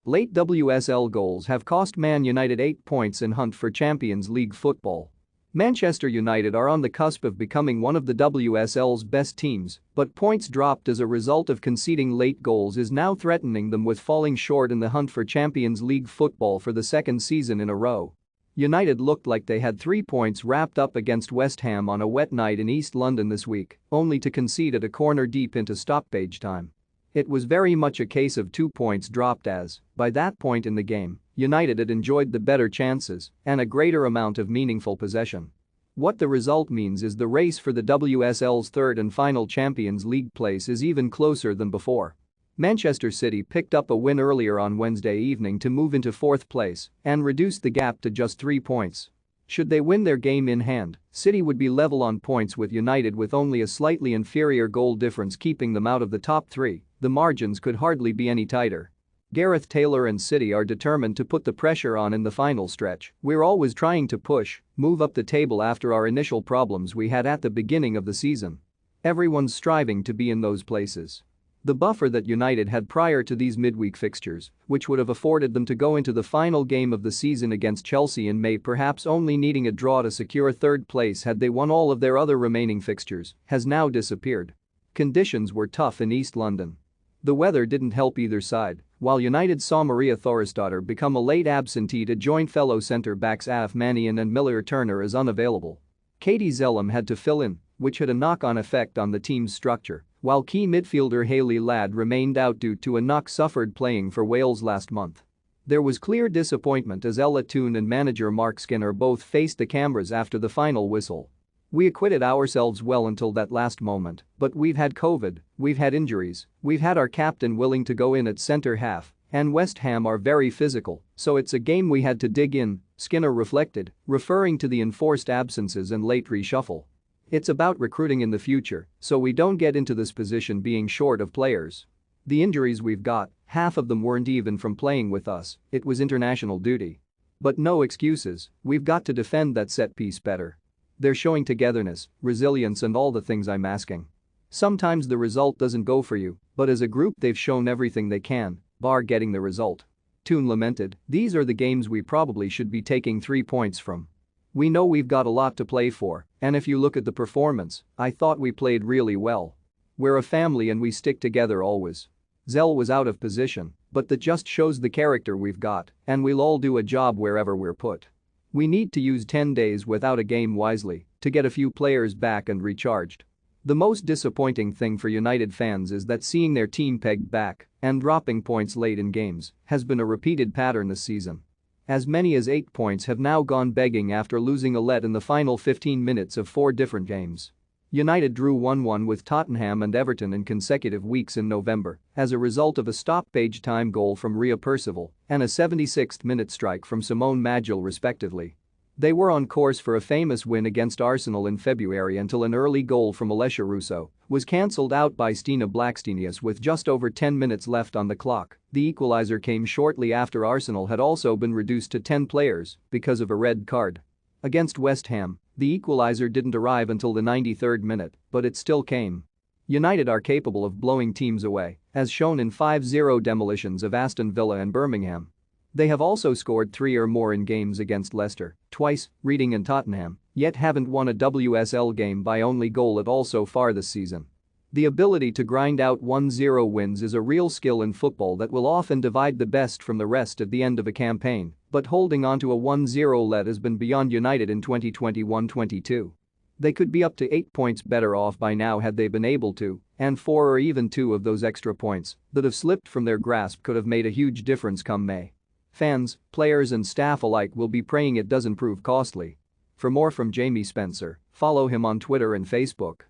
Late WSL goals have cost Man United 8 points in hunt for Champions League football. Manchester United are on the cusp of becoming one of the WSL's best teams, but points dropped as a result of conceding late goals is now threatening them with falling short in the hunt for Champions League football for the second season in a row. United looked like they had 3 points wrapped up against West Ham on a wet night in East London this week, only to concede at a corner deep into stoppage time. It was very much a case of 2 points dropped as, by that point in the game, United had enjoyed the better chances and a greater amount of meaningful possession. What the result means is the race for the WSL's third and final Champions League place is even closer than before. Manchester City picked up a win earlier on Wednesday evening to move into fourth place and reduce the gap to just 3 points. Should they win their game in hand, City would be level on points with United with only a slightly inferior goal difference keeping them out of the top 3. The margins could hardly be any tighter. Gareth Taylor and City are determined to put the pressure on in the final stretch. We're always trying to push, move up the table after our initial problems we had at the beginning of the season. Everyone's striving to be in those places. The buffer that United had prior to these midweek fixtures, which would have afforded them to go into the final game of the season against Chelsea in May perhaps only needing a draw to secure third place had they won all of their other remaining fixtures, has now disappeared. Conditions were tough in East London. The weather didn't help either side, while United saw Maria Thorisdottir become a late absentee to join fellow centre-backs Af Mannion and Miller Turner as unavailable. Katie Zelem had to fill in, which had a knock-on effect on the team's structure, while key midfielder Hayley Ladd remained out due to a knock suffered playing for Wales last month. There was clear disappointment as Ella Toone and manager Mark Skinner both faced the cameras after the final whistle. "We acquitted ourselves well until that last moment, but we've had COVID, we've had injuries, we've had our captain willing to go in at centre half, and West Ham are very physical, so it's a game we had to dig in," Skinner reflected, referring to the enforced absences and late reshuffle. "It's about recruiting in the future, so we don't get into this position being short of players. The injuries we've got, half of them weren't even from playing with us, it was international duty. But no excuses, we've got to defend that set piece better. They're showing togetherness, resilience and all the things I'm asking. Sometimes the result doesn't go for you, but as a group they've shown everything they can, bar getting the result." Toone lamented, "These are the games we probably should be taking 3 points from. We know we've got a lot to play for, and if you look at the performance, I thought we played really well. We're a family and we stick together always." Zell was out of position, but that just shows the character we've got, and we'll all do a job wherever we're put. We need to use 10 days without a game wisely to get a few players back and recharged. The most disappointing thing for United fans is that seeing their team pegged back and dropping points late in games has been a repeated pattern this season. As many as 8 points have now gone begging after losing a let in the final 15 minutes of 4 different games. United drew 1-1 with Tottenham and Everton in consecutive weeks in November as a result of a stoppage time goal from Rhea Percival and a 76th minute strike from Simone Magil respectively. They were on course for a famous win against Arsenal in February until an early goal from Alessia Russo was cancelled out by Stina Blackstenius with just over 10 minutes left on the clock. The equaliser came shortly after Arsenal had also been reduced to 10 players because of a red card. Against West Ham, the equaliser didn't arrive until the 93rd minute, but it still came. United are capable of blowing teams away, as shown in 5-0 demolitions of Aston Villa and Birmingham. They have also scored 3 or more in games against Leicester, twice, Reading and Tottenham, yet haven't won a WSL game by only goal at all so far this season. The ability to grind out 1-0 wins is a real skill in football that will often divide the best from the rest at the end of a campaign, but holding on to a 1-0 lead has been beyond United in 2021-22. They could be up to 8 points better off by now had they been able to, and 4 or even 2 of those extra points that have slipped from their grasp could have made a huge difference come May. Fans, players and staff alike will be praying it doesn't prove costly. For more from Jamie Spencer, follow him on Twitter and Facebook.